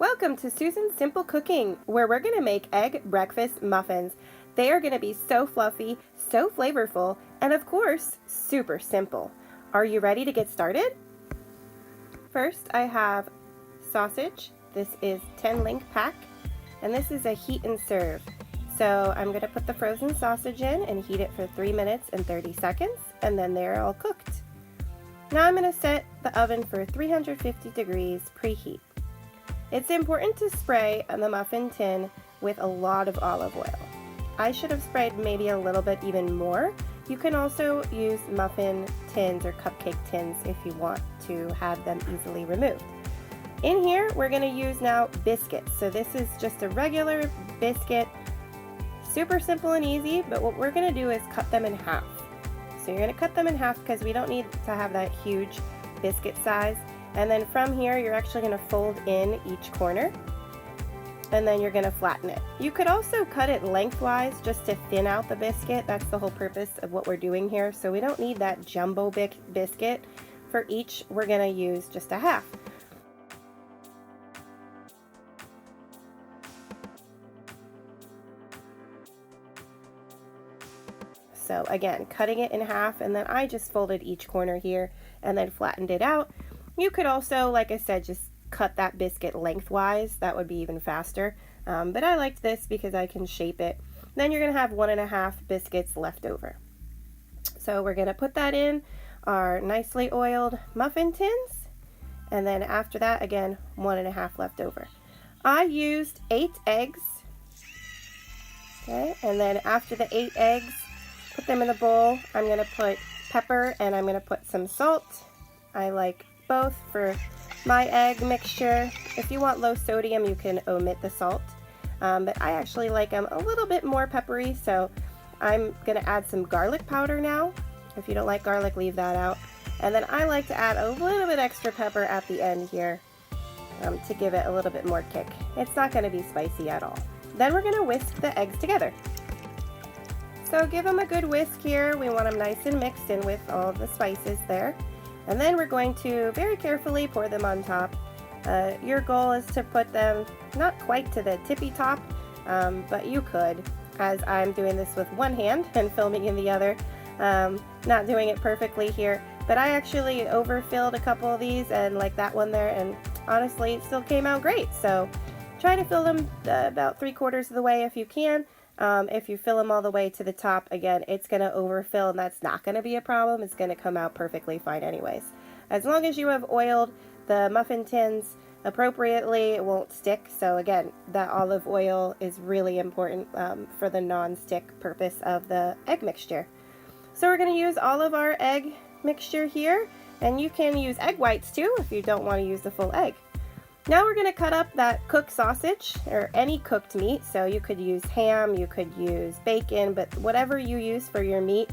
Welcome to Susan's Simple Cooking, where we're going to make egg breakfast muffins. They are going to be so fluffy, so flavorful, and of course, super simple. Are you ready to get started? First, I have sausage. This is 10-link pack, and this is a heat and serve. So I'm going to put the frozen sausage in and heat it for 3 minutes and 30 seconds, and then they're all cooked. Now I'm going to set the oven for 350 degrees preheat. It's important to spray the muffin tin with a lot of olive oil. I should have sprayed maybe a little bit even more. You can also use muffin tins or cupcake tins if you want to have them easily removed. In here, we're going to use now biscuits. So this is just a regular biscuit, super simple and easy, but what we're going to do is cut them in half. So you're going to cut them in half because we don't need to have that huge biscuit size. And then from here, you're actually going to fold in each corner, and then you're going to flatten it. You could also cut it lengthwise just to thin out the biscuit. That's the whole purpose of what we're doing here. So we don't need that jumbo big biscuit. For each, we're going to use just a half. So again, cutting it in half, and then I just folded each corner here and then flattened it out. You could also, like I said, just cut that biscuit lengthwise. That would be even faster. But I liked this because I can shape it. Then you're going to have 1.5 biscuits left over. So we're going to put that in our nicely oiled muffin tins. And then after that, again, 1.5 left over. I used 8 eggs. Okay, and then after the 8 eggs, put them in a bowl. I'm going to put pepper and I'm going to put some salt. I like both for my egg mixture. If you want low sodium, you can omit the salt. But I actually like them a little bit more peppery, so I'm going to add some garlic powder now. If you don't like garlic, leave that out. And then I like to add a little bit extra pepper at the end here to give it a little bit more kick. It's not going to be spicy at all. Then we're going to whisk the eggs together. So give them a good whisk here. We want them nice and mixed in with all the spices there. And then we're going to very carefully pour them on top. Your goal is to put them not quite to the tippy top, but you could, as I'm doing this with one hand and filming in the other. Not doing it perfectly here, but I actually overfilled a couple of these and like that one there, and honestly it still came out great. So try to fill them about 3/4 of the way if you can. If you fill them all the way to the top, again, it's going to overfill, and that's not going to be a problem. It's going to come out perfectly fine anyways. As long as you have oiled the muffin tins appropriately, it won't stick. So again, that olive oil is really important for the non-stick purpose of the egg mixture. So we're going to use all of our egg mixture here, and you can use egg whites too if you don't want to use the full egg. Now we're going to cut up that cooked sausage, or any cooked meat. So you could use ham, you could use bacon, but whatever you use for your meat,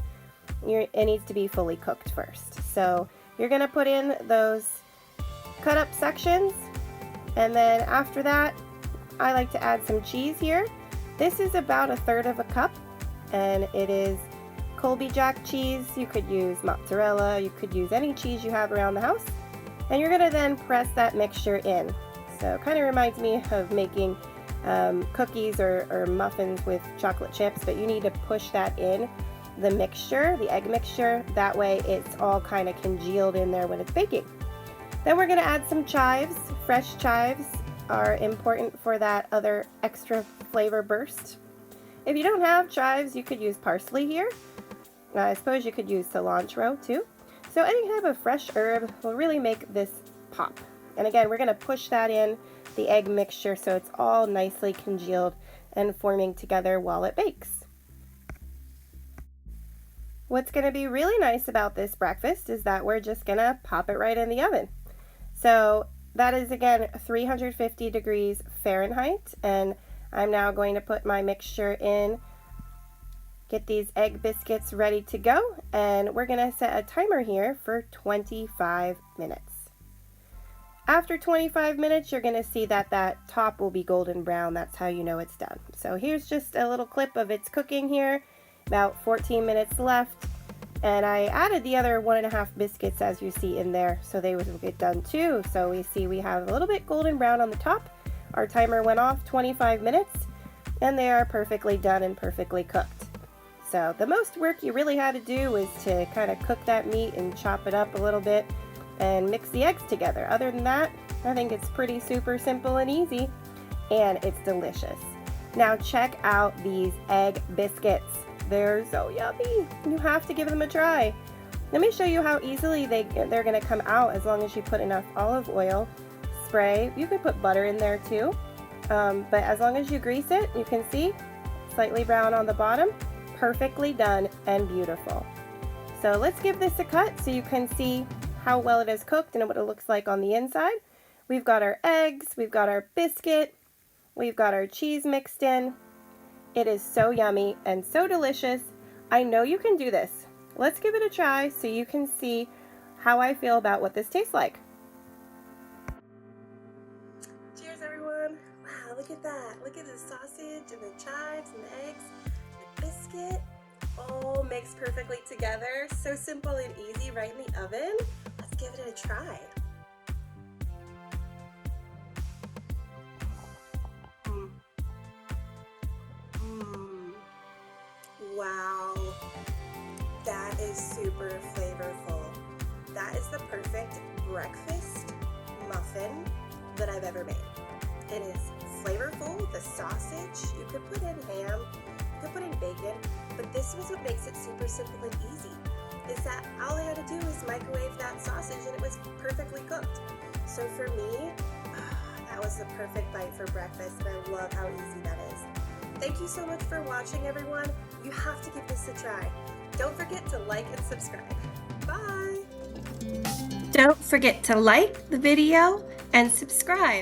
it needs to be fully cooked first. So you're going to put in those cut up sections, and then after that, I like to add some cheese here. This is about 1/3 cup, and it is Colby Jack cheese. You could use mozzarella, you could use any cheese you have around the house. And you're going to then press that mixture in. So it kind of reminds me of making cookies or muffins with chocolate chips, but you need to push that in the mixture, the egg mixture. That way it's all kind of congealed in there when it's baking. Then we're going to add some chives. Fresh chives are important for that other extra flavor burst. If you don't have chives, you could use parsley here. I suppose you could use cilantro too. So any type of fresh herb will really make this pop. And again, we're going to push that in the egg mixture so it's all nicely congealed and forming together while it bakes. What's going to be really nice about this breakfast is that we're just going to pop it right in the oven. So that is again 350 degrees Fahrenheit, and I'm now going to put my mixture in. Get these egg biscuits ready to go, and we're going to set a timer here for 25 minutes. After 25 minutes, you're going to see that that top will be golden brown. That's how you know it's done. So here's just a little clip of its cooking here. About 14 minutes left, and I added the other 1.5 biscuits as you see in there, so they would get done too. So we see we have a little bit golden brown on the top. Our timer went off 25 minutes and they are perfectly done and perfectly cooked. So the most work you really had to do was to kind of cook that meat and chop it up a little bit and mix the eggs together. Other than that, I think it's pretty super simple and easy, and it's delicious. Now check out these egg biscuits. They're so yummy. You have to give them a try. Let me show you how easily they're gonna come out as long as you put enough olive oil spray. You could put butter in there too, but as long as you grease it, you can see slightly brown on the bottom, perfectly done and beautiful. So let's give this a cut so you can see how well it is cooked and what it looks like on the inside. We've got our eggs, we've got our biscuit, we've got our cheese mixed in. It is so yummy and so delicious. I know you can do this. Let's give it a try so you can see how I feel about what this tastes like. Cheers, everyone. Wow, look at that. Look at the sausage and the chives and the eggs, the biscuit. All mixed perfectly together. So simple and easy right in the oven. Let's give it a try. Wow, that is super flavorful. That is the perfect breakfast muffin that I've ever made. It is flavorful, the sausage, you could put in ham, you could put in bacon, but this was what makes it super simple and easy, is that all I had to do was microwave that sausage and it was perfectly cooked. So for me, that was the perfect bite for breakfast, and I love how easy that is. Thank you so much for watching, everyone. You have to give this a try. Don't forget to like and subscribe. Bye! Don't forget to like the video and subscribe.